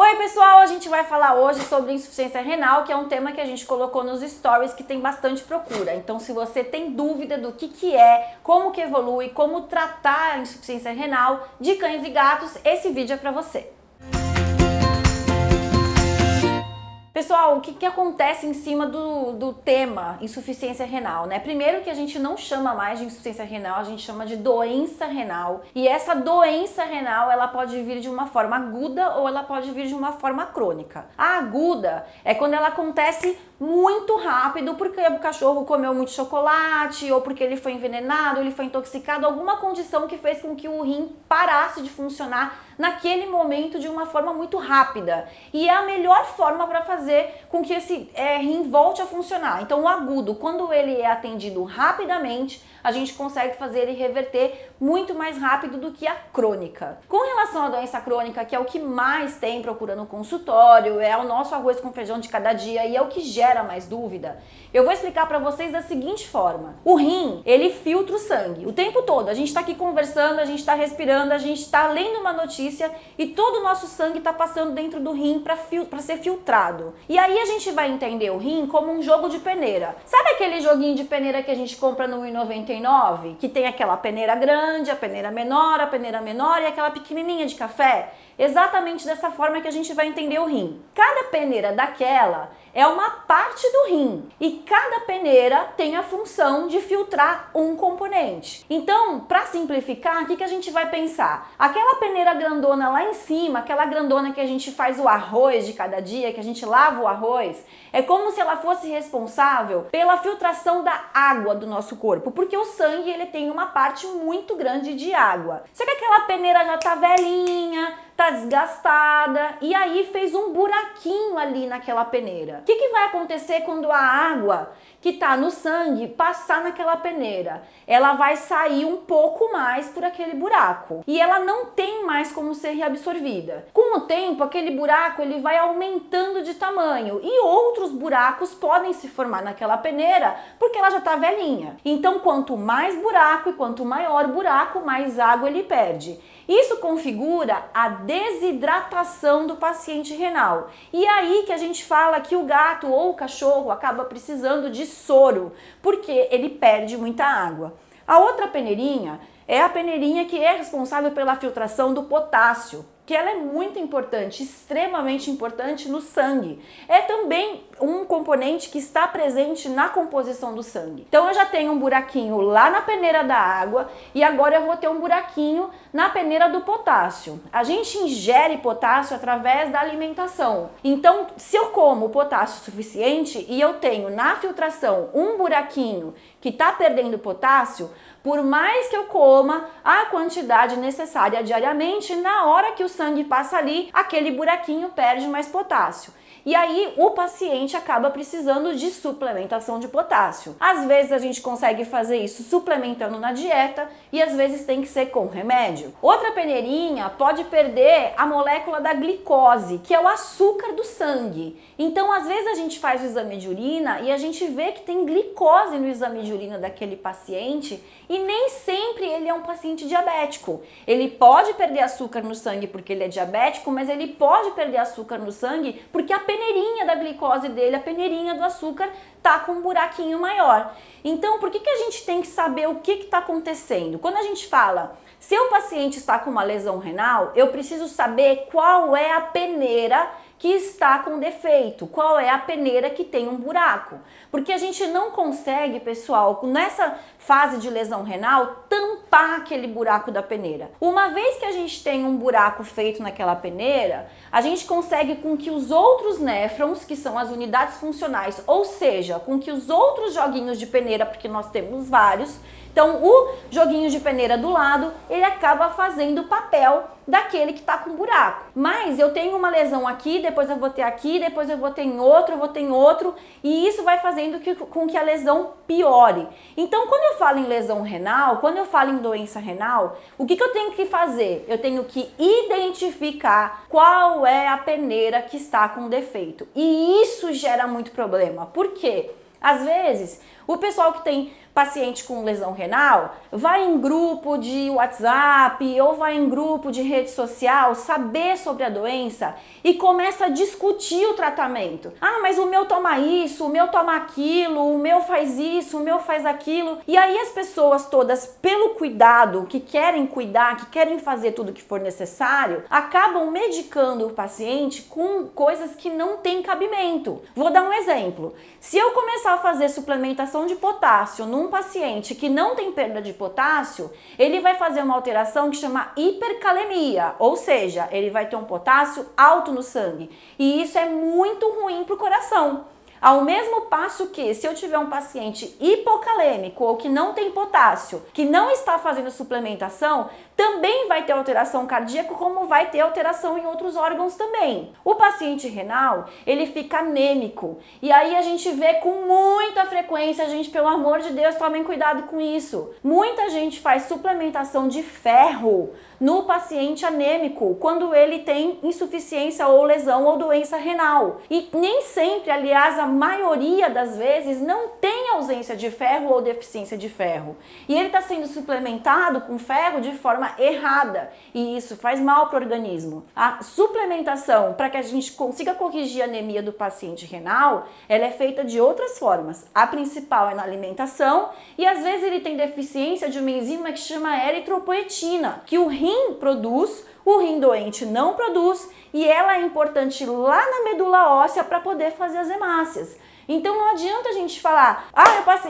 Oi pessoal, a gente vai falar hoje sobre insuficiência renal, que é um tema que a gente colocou nos stories que tem bastante procura. Então se você tem dúvida do que é, como que evolui, como tratar a insuficiência renal de cães e gatos, esse vídeo é para você. Pessoal, o que acontece em cima do tema insuficiência renal, né? Primeiro que a gente não chama mais de insuficiência renal, a gente chama de doença renal. E essa doença renal, ela pode vir de uma forma aguda ou ela pode vir de uma forma crônica. A aguda é quando ela acontece muito rápido porque o cachorro comeu muito chocolate ou porque ele foi envenenado, ele foi intoxicado, alguma condição que fez com que o rim parasse de funcionar naquele momento de uma forma muito rápida. E é a melhor forma para fazer com que esse rim volte a funcionar. Então o agudo, quando ele é atendido rapidamente, a gente consegue fazer ele reverter muito mais rápido do que a crônica. Com relação à doença crônica, que é o que mais tem procura no consultório, é o nosso arroz com feijão de cada dia e é o que gera mais dúvida, eu vou explicar para vocês da seguinte forma. O rim, ele filtra o sangue o tempo todo. A gente está aqui conversando, a gente está respirando, a gente está lendo uma notícia e todo o nosso sangue está passando dentro do rim para ser filtrado. E aí a gente vai entender o rim como um jogo de peneira. Sabe aquele joguinho de peneira que a gente compra no R$1,99? Que tem aquela peneira grande, a peneira menor e aquela pequenininha de café? Exatamente dessa forma que a gente vai entender o rim. Cada peneira daquela é uma parte do rim e cada peneira tem a função de filtrar um componente. Então, para simplificar, o que a gente vai pensar? Aquela peneira grandona lá em cima, aquela grandona que a gente faz o arroz de cada dia, que a gente lava o arroz, é como se ela fosse responsável pela filtração da água do nosso corpo, porque o sangue ele tem uma parte muito grande de água. Só que aquela peneira já tá velhinha, tá desgastada e aí fez um buraquinho ali naquela peneira. O que vai acontecer quando a água que tá no sangue passar naquela peneira? Ela vai sair um pouco mais por aquele buraco e ela não tem mais como ser reabsorvida. Com o tempo, aquele buraco ele vai aumentando de tamanho e outros buracos podem se formar naquela peneira porque ela já tá velhinha. Então, quanto mais buraco e quanto maior o buraco, mais água ele perde. Isso configura a desidratação do paciente renal. E aí que a gente fala que o gato ou o cachorro acaba precisando de soro, porque ele perde muita água. A outra peneirinha é a peneirinha que é responsável pela filtração do potássio, que ela é muito importante, extremamente importante no sangue. É também um componente que está presente na composição do sangue. Então eu já tenho um buraquinho lá na peneira da água e agora eu vou ter um buraquinho na peneira do potássio. A gente ingere potássio através da alimentação. Então, se eu como potássio suficiente e eu tenho na filtração um buraquinho que está perdendo potássio, por mais que eu coma a quantidade necessária diariamente, na hora que o sangue passa ali, aquele buraquinho perde mais potássio. E aí o paciente acaba precisando de suplementação de potássio. Às vezes a gente consegue fazer isso suplementando na dieta e às vezes tem que ser com remédio. Outra peneirinha pode perder a molécula da glicose, que é o açúcar do sangue. Então às vezes a gente faz o exame de urina e a gente vê que tem glicose no exame de urina daquele paciente e nem sempre ele é um paciente diabético. Ele pode perder açúcar no sangue porque ele é diabético, mas ele pode perder açúcar no sangue porque a peneirinha da glicose dele, a peneirinha do açúcar, tá com um buraquinho maior. Então, por que a gente tem que saber o que está acontecendo? Quando a gente fala, se o paciente está com uma lesão renal, eu preciso saber qual é a peneira que está com defeito, qual é a peneira que tem um buraco. Porque a gente não consegue, pessoal, nessa fase de lesão renal, tampar aquele buraco da peneira. Uma vez que a gente tem um buraco feito naquela peneira, a gente consegue com que os outros néfrons, que são as unidades funcionais, ou seja, com que os outros joguinhos de peneira, porque nós temos vários, então o joguinho de peneira do lado, ele acaba fazendo o papel daquele que está com buraco. Mas eu tenho uma lesão aqui, depois eu vou ter aqui, depois eu vou ter em outro, eu vou ter em outro, e isso vai fazendo com que a lesão piore. Então, quando eu falo em lesão renal, quando eu falo em doença renal, o que eu tenho que fazer? Eu tenho que identificar qual é a peneira que está com defeito. E isso gera muito problema. Por quê? Às vezes, O pessoal que tem paciente com lesão renal, vai em grupo de WhatsApp ou vai em grupo de rede social saber sobre a doença e começa a discutir o tratamento. Ah, mas o meu toma isso, o meu toma aquilo, o meu faz isso, o meu faz aquilo. E aí as pessoas todas, pelo cuidado, que querem cuidar, que querem fazer tudo que for necessário, acabam medicando o paciente com coisas que não têm cabimento. Vou dar um exemplo. Se eu começar a fazer suplementação de potássio num paciente que não tem perda de potássio, ele vai fazer uma alteração que chama hipercalemia, ou seja, ele vai ter um potássio alto no sangue. E isso é muito ruim para o coração. Ao mesmo passo que, se eu tiver um paciente hipocalêmico ou que não tem potássio, que não está fazendo suplementação, também vai ter alteração cardíaca, como vai ter alteração em outros órgãos também. O paciente renal, ele fica anêmico. E aí a gente vê com muita frequência, gente, pelo amor de Deus, tomem cuidado com isso. Muita gente faz suplementação de ferro no paciente anêmico, quando ele tem insuficiência ou lesão ou doença renal. E nem sempre, aliás, a maioria das vezes não tem ausência de ferro ou deficiência de ferro. E ele está sendo suplementado com ferro de forma errada. E isso faz mal para o organismo. A suplementação, para que a gente consiga corrigir a anemia do paciente renal, ela é feita de outras formas. A principal é na alimentação e às vezes ele tem deficiência de uma enzima que chama eritropoetina, que o rim produz, o rim doente não produz e ela é importante lá na medula óssea para poder fazer as hemácias. Então não adianta a gente falar,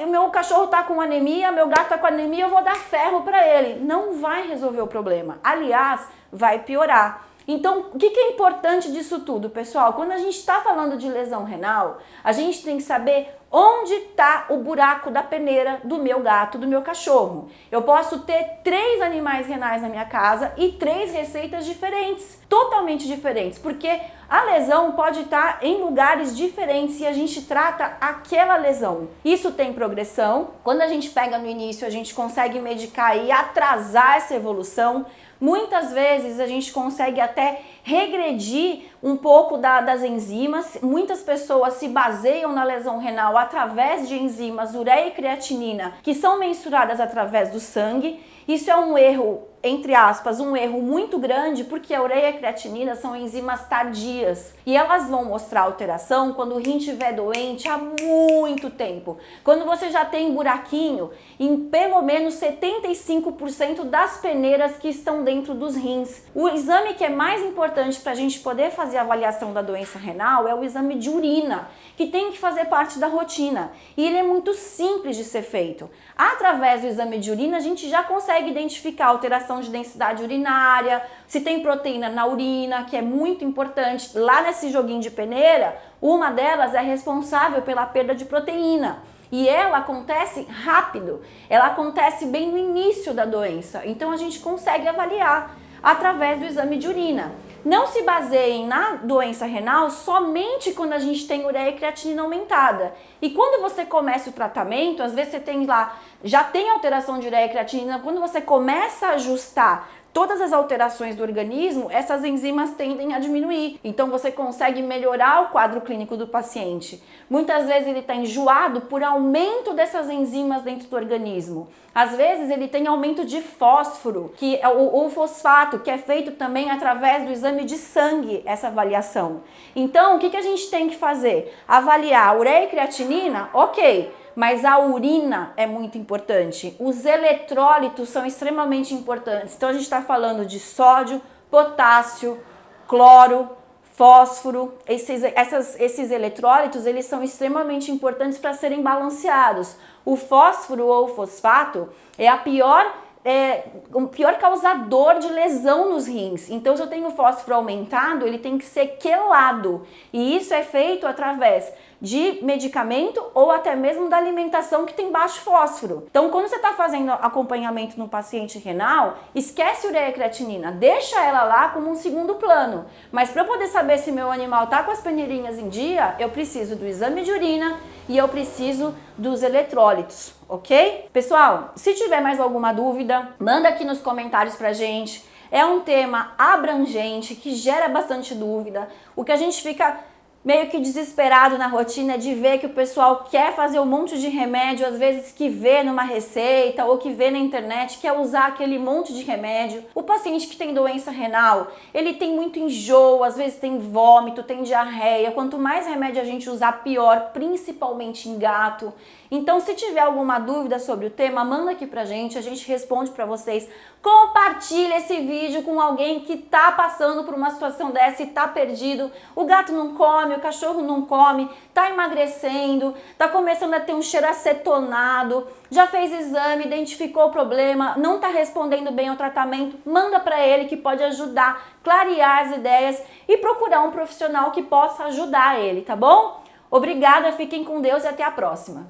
o meu cachorro tá com anemia, meu gato tá com anemia, eu vou dar ferro para ele. Não vai resolver o problema. Aliás, vai piorar. Então, o que é importante disso tudo, pessoal? Quando a gente está falando de lesão renal, a gente tem que saber onde está o buraco da peneira do meu gato, do meu cachorro. Eu posso ter 3 animais renais na minha casa e 3 receitas diferentes, totalmente diferentes, porque a lesão pode estar em lugares diferentes e a gente trata aquela lesão. Isso tem progressão. Quando a gente pega no início, a gente consegue medicar e atrasar essa evolução. Muitas vezes a gente consegue até regredir um pouco das enzimas. Muitas pessoas se baseiam na lesão renal através de enzimas ureia e creatinina, que são mensuradas através do sangue. Isso é um erro, entre aspas, um erro muito grande, porque a ureia e a creatinina são enzimas tardias e elas vão mostrar alteração quando o rim estiver doente há muito tempo. Quando você já tem buraquinho em pelo menos 75% das peneiras que estão dentro dos rins. O exame que é mais importante para a gente poder fazer a avaliação da doença renal é o exame de urina, que tem que fazer parte da rotina. E ele é muito simples de ser feito. Através do exame de urina, a gente já consegue identificar a alteração de densidade urinária, se tem proteína na urina, que é muito importante. Lá nesse joguinho de peneira, uma delas é responsável pela perda de proteína. E ela acontece rápido, ela acontece bem no início da doença. Então a gente consegue avaliar através do exame de urina. Não se baseiem na doença renal somente quando a gente tem ureia e creatinina aumentada. E quando você começa o tratamento, às vezes você tem lá, já tem alteração de ureia e creatinina, quando você começa a ajustar todas as alterações do organismo, essas enzimas tendem a diminuir. Então você consegue melhorar o quadro clínico do paciente. Muitas vezes ele está enjoado por aumento dessas enzimas dentro do organismo. Às vezes ele tem aumento de fósforo, que é o fosfato, que é feito também através do exame de sangue, essa avaliação. Então, o que a gente tem que fazer? Avaliar a ureia e creatinina, ok. Mas a urina é muito importante. Os eletrólitos são extremamente importantes. Então a gente está falando de sódio, potássio, cloro, fósforo. Esses eletrólitos, eles são extremamente importantes para serem balanceados. O fósforo ou fosfato é o pior causador de lesão nos rins. Então, se eu tenho fósforo aumentado, ele tem que ser quelado. E isso é feito através de medicamento ou até mesmo da alimentação que tem baixo fósforo. Então, quando você está fazendo acompanhamento no paciente renal, esquece ureia e creatinina, deixa ela lá como um segundo plano. Mas para eu poder saber se meu animal está com as peneirinhas em dia, eu preciso do exame de urina e eu preciso dos eletrólitos, ok? Pessoal, se tiver mais alguma dúvida, manda aqui nos comentários pra gente. É um tema abrangente que gera bastante dúvida. O que a gente fica meio que desesperado na rotina de ver que o pessoal quer fazer um monte de remédio, às vezes que vê numa receita ou que vê na internet, quer usar aquele monte de remédio. O paciente que tem doença renal, ele tem muito enjoo, às vezes tem vômito, tem diarreia. Quanto mais remédio a gente usar, pior, principalmente em gato. Então, se tiver alguma dúvida sobre o tema, manda aqui pra gente, a gente responde pra vocês. Compartilha esse vídeo com alguém que tá passando por uma situação dessa e tá perdido. O gato não come, o cachorro não come, tá emagrecendo, tá começando a ter um cheiro acetonado, já fez exame, identificou o problema, não tá respondendo bem ao tratamento. Manda pra ele que pode ajudar, clarear as ideias e procurar um profissional que possa ajudar ele, tá bom? Obrigada, fiquem com Deus e até a próxima.